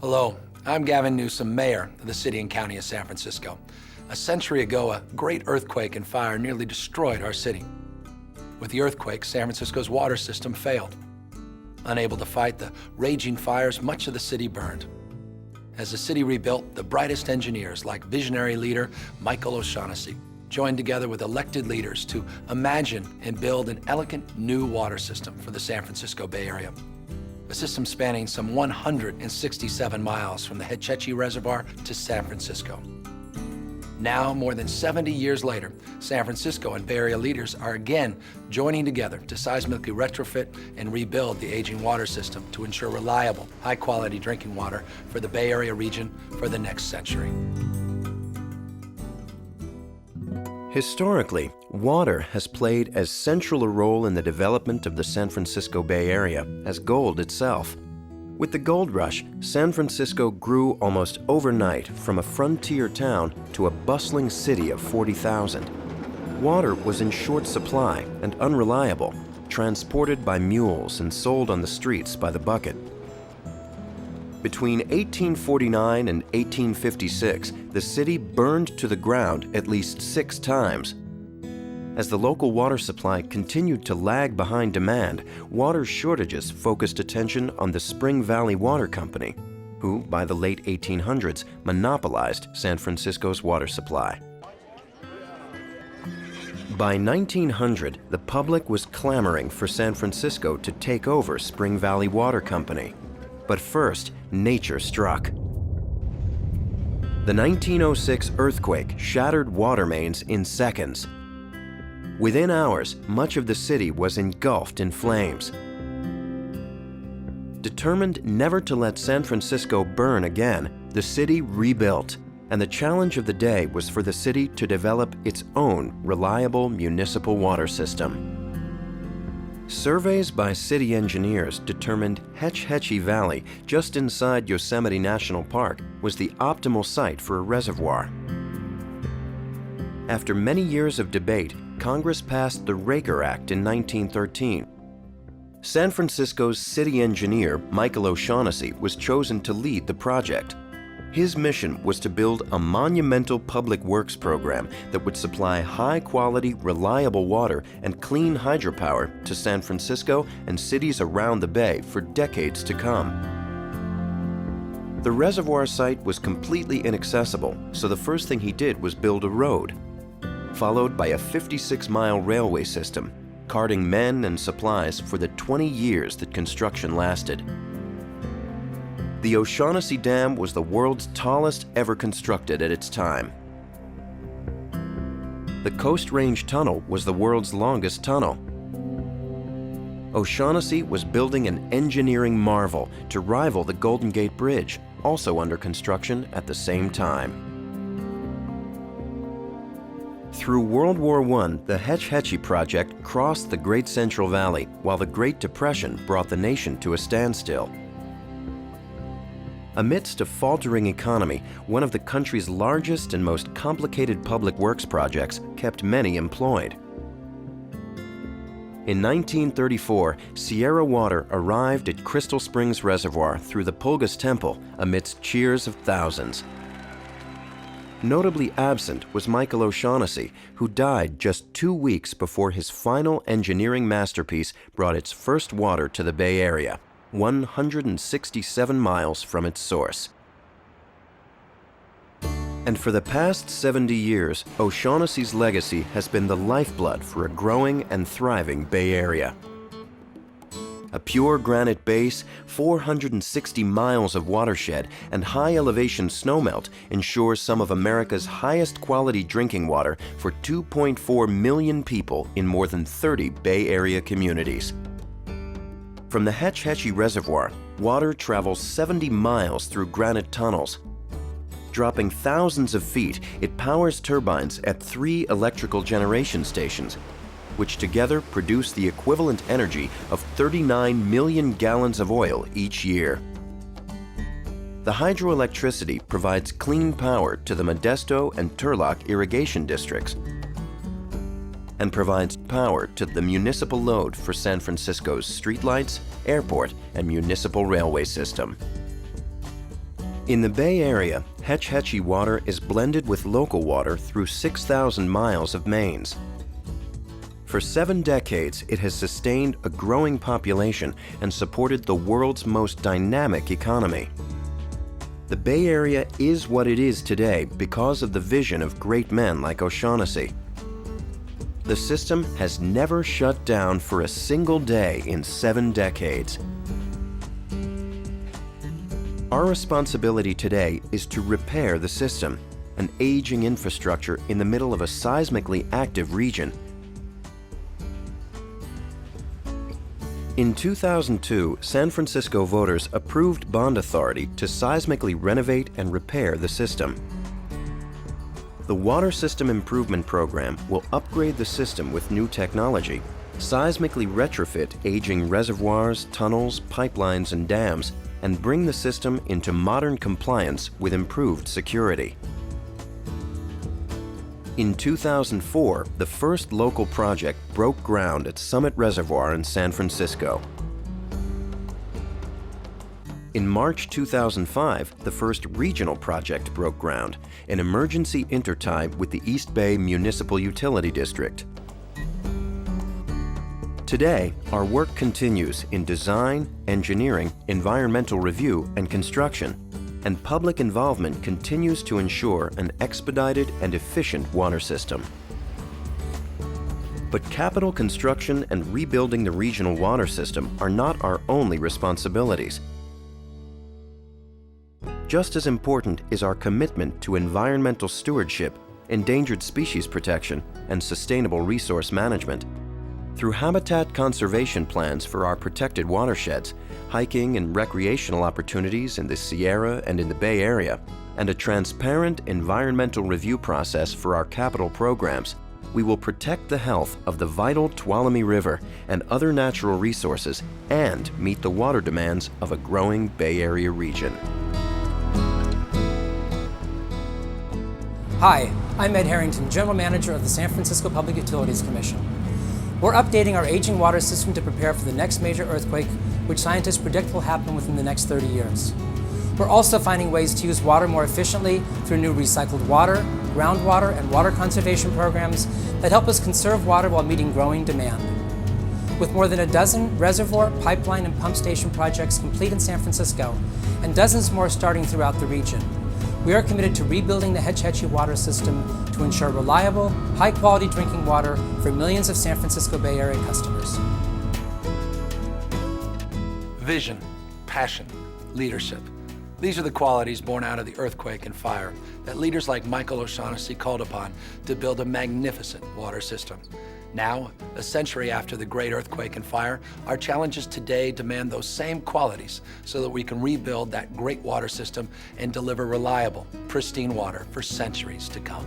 Hello, I'm Gavin Newsom, Mayor of the City and County of San Francisco. A century ago, a great earthquake and fire nearly destroyed our city. With the earthquake, San Francisco's water system failed. Unable to fight the raging fires, much of the city burned. As the city rebuilt, the brightest engineers, like visionary leader Michael O'Shaughnessy, joined together with elected leaders to imagine and build an elegant new water system for the San Francisco Bay Area. A system spanning some 167 miles from the Hetch Hetchy Reservoir to San Francisco. Now, more than 70 years later, San Francisco and Bay Area leaders are again joining together to seismically retrofit and rebuild the aging water system to ensure reliable, high-quality drinking water for the Bay Area region for the next century. Historically, water has played as central a role in the development of the San Francisco Bay Area as gold itself. With the gold rush, San Francisco grew almost overnight from a frontier town to a bustling city of 40,000. Water was in short supply and unreliable, transported by mules and sold on the streets by the bucket. Between 1849 and 1856, the city burned to the ground at least 6 times. As the local water supply continued to lag behind demand, water shortages focused attention on the Spring Valley Water Company, who, by the late 1800s, monopolized San Francisco's water supply. By 1900, the public was clamoring for San Francisco to take over Spring Valley Water Company. But first, nature struck. The 1906 earthquake shattered water mains in seconds. Within hours, much of the city was engulfed in flames. Determined never to let San Francisco burn again, the city rebuilt, and the challenge of the day was for the city to develop its own reliable municipal water system. Surveys by city engineers determined Hetch Hetchy Valley, just inside Yosemite National Park, was the optimal site for a reservoir. After many years of debate, Congress passed the Raker Act in 1913. San Francisco's city engineer, Michael O'Shaughnessy, was chosen to lead the project. His mission was to build a monumental public works program that would supply high-quality, reliable water and clean hydropower to San Francisco and cities around the Bay for decades to come. The reservoir site was completely inaccessible, so the first thing he did was build a road, followed by a 56-mile railway system, carting men and supplies for the 20 years that construction lasted. The O'Shaughnessy Dam was the world's tallest ever constructed at its time. The Coast Range Tunnel was the world's longest tunnel. O'Shaughnessy was building an engineering marvel to rival the Golden Gate Bridge, also under construction at the same time. Through World War I, the Hetch Hetchy project crossed the Great Central Valley, while the Great Depression brought the nation to a standstill. Amidst a faltering economy, one of the country's largest and most complicated public works projects kept many employed. In 1934, Sierra Water arrived at Crystal Springs Reservoir through the Pulgas Temple amidst cheers of thousands. Notably absent was Michael O'Shaughnessy, who died just 2 weeks before his final engineering masterpiece brought its first water to the Bay Area, 167 miles from its source. And for the past 70 years, O'Shaughnessy's legacy has been the lifeblood for a growing and thriving Bay Area. A pure granite base, 460 miles of watershed, and high-elevation snowmelt ensures some of America's highest quality drinking water for 2.4 million people in more than 30 Bay Area communities. From the Hetch Hetchy Reservoir, water travels 70 miles through granite tunnels. Dropping thousands of feet, it powers turbines at 3 electrical generation stations, which together produce the equivalent energy of 39 million gallons of oil each year. The hydroelectricity provides clean power to the Modesto and Turlock irrigation districts and provides power to the municipal load for San Francisco's streetlights, airport, and municipal railway system. In the Bay Area, Hetch Hetchy water is blended with local water through 6,000 miles of mains. For 7 decades, it has sustained a growing population and supported the world's most dynamic economy. The Bay Area is what it is today because of the vision of great men like O'Shaughnessy. The system has never shut down for a single day in 7 decades. Our responsibility today is to repair the system, an aging infrastructure in the middle of a seismically active region. In 2002, San Francisco voters approved bond authority to seismically renovate and repair the system. The Water System Improvement Program will upgrade the system with new technology, seismically retrofit aging reservoirs, tunnels, pipelines, and dams, and bring the system into modern compliance with improved security. In 2004, the first local project broke ground at Summit Reservoir in San Francisco. In March 2005, the first regional project broke ground, an emergency intertie with the East Bay Municipal Utility District. Today, our work continues in design, engineering, environmental review, and construction, and public involvement continues to ensure an expedited and efficient water system. But capital construction and rebuilding the regional water system are not our only responsibilities. Just as important is our commitment to environmental stewardship, endangered species protection, and sustainable resource management. Through habitat conservation plans for our protected watersheds, hiking and recreational opportunities in the Sierra and in the Bay Area, and a transparent environmental review process for our capital programs, we will protect the health of the vital Tuolumne River and other natural resources and meet the water demands of a growing Bay Area region. Hi, I'm Ed Harrington, General Manager of the San Francisco Public Utilities Commission. We're updating our aging water system to prepare for the next major earthquake, which scientists predict will happen within the next 30 years. We're also finding ways to use water more efficiently through new recycled water, groundwater, and water conservation programs that help us conserve water while meeting growing demand. With more than a dozen reservoir, pipeline, and pump station projects complete in San Francisco, and dozens more starting throughout the region, we are committed to rebuilding the Hetch Hetchy water system to ensure reliable, high-quality drinking water for millions of San Francisco Bay Area customers. Vision, passion, leadership. These are the qualities born out of the earthquake and fire that leaders like Michael O'Shaughnessy called upon to build a magnificent water system. Now, a century after the great earthquake and fire, our challenges today demand those same qualities so that we can rebuild that great water system and deliver reliable, pristine water for centuries to come.